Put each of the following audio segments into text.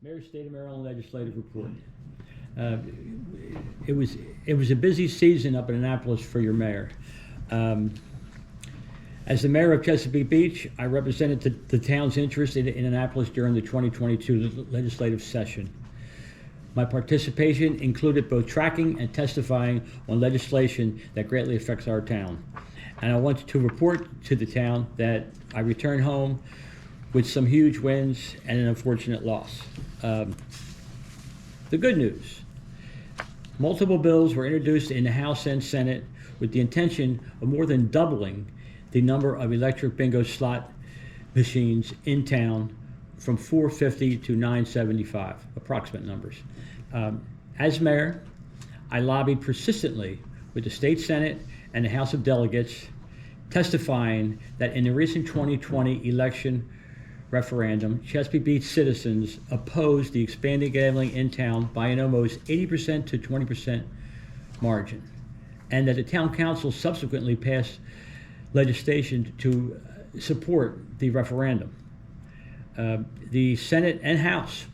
Mayor's State of Maryland Legislative Report. It was a busy season up in Annapolis for your mayor. As the mayor of Chesapeake Beach, I represented the town's interest in Annapolis during the 2022 legislative session. My participation included both tracking and testifying on legislation that greatly affects our town. And I wanted to report to the town that I returned home with some huge wins and an unfortunate loss. The good news: multiple bills were introduced in the House and Senate with the intention of more than doubling the number of electric bingo slot machines in town from 450 to 975, approximate numbers. As mayor, I lobbied persistently with the state Senate and the House of Delegates, testifying that in the recent 2020 election referendum, Chesapeake Beach citizens opposed the expanding gambling in town by an almost 80% to 20% margin, and that the town council subsequently passed legislation to support the referendum. The Senate and House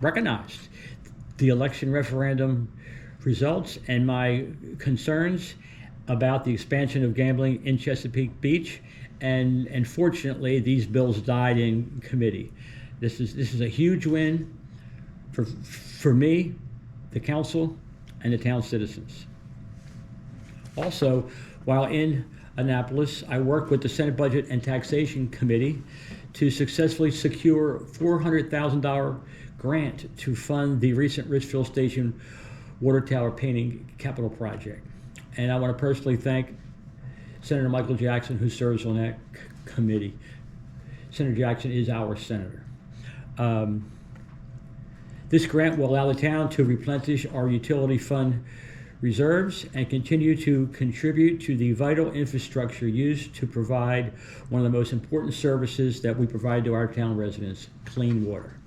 recognized the election referendum results and my concerns about the expansion of gambling in Chesapeake Beach, and fortunately these bills died in committee. This is a huge win for me, the council, and the town citizens. Also, while in Annapolis, I worked with the Senate Budget and Taxation Committee to successfully secure $400,000 grant to fund the recent Richfield Station water tower painting capital project. And I want to personally thank Senator Michael Jackson, who serves on that committee. Senator Jackson is our senator. This grant will allow the town to replenish our utility fund reserves and continue to contribute to the vital infrastructure used to provide one of the most important services that we provide to our town residents: clean water.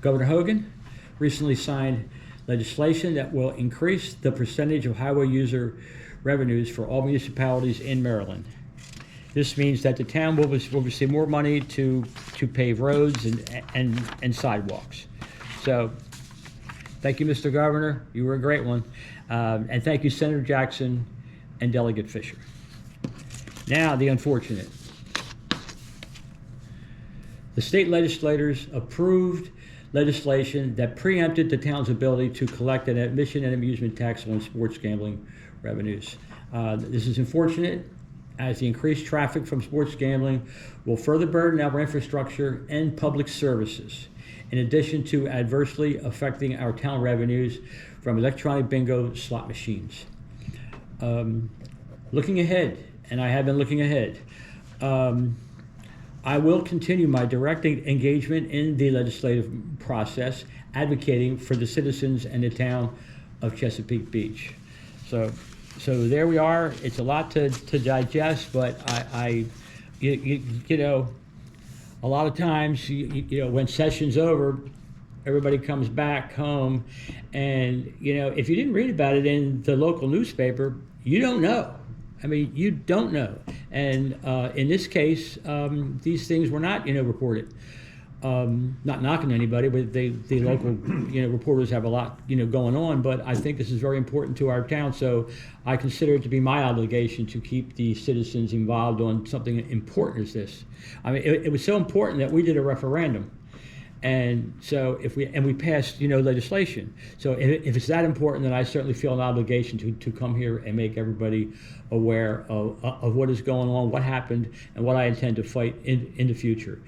Governor Hogan recently signed legislation that will increase the percentage of highway user revenues for all municipalities in Maryland. This means that the town will receive more money to pave roads and sidewalks. So thank you, Mr. Governor. You were a great one. And thank you, Senator Jackson and Delegate Fisher. Now, the unfortunate. The state legislators approved legislation that preempted the town's ability to collect an admission and amusement tax on sports gambling revenues. This is unfortunate, as the increased traffic from sports gambling will further burden our infrastructure and public services, in addition to adversely affecting our town revenues from electronic bingo slot machines. Looking ahead, and I have been looking ahead, I will continue my direct engagement in the legislative process, advocating for the citizens and the town of Chesapeake Beach. So there we are. It's a lot to digest, but you know, a lot of times, you know, when session's over, everybody comes back home, and you know, if you didn't read about it in the local newspaper, you don't know. I mean, you don't know. And in this case, these things were not, you know, reported. Not knocking anybody, but the local, you know, reporters have a lot, you know, going on. But I think this is very important to our town, so I consider it to be my obligation to keep the citizens involved on something important as this. I mean, it was so important that we did a referendum, and so if we passed, you know, legislation. So if it's that important, then I certainly feel an obligation to come here and make everybody aware of what is going on, what happened, and what I intend to fight in the future.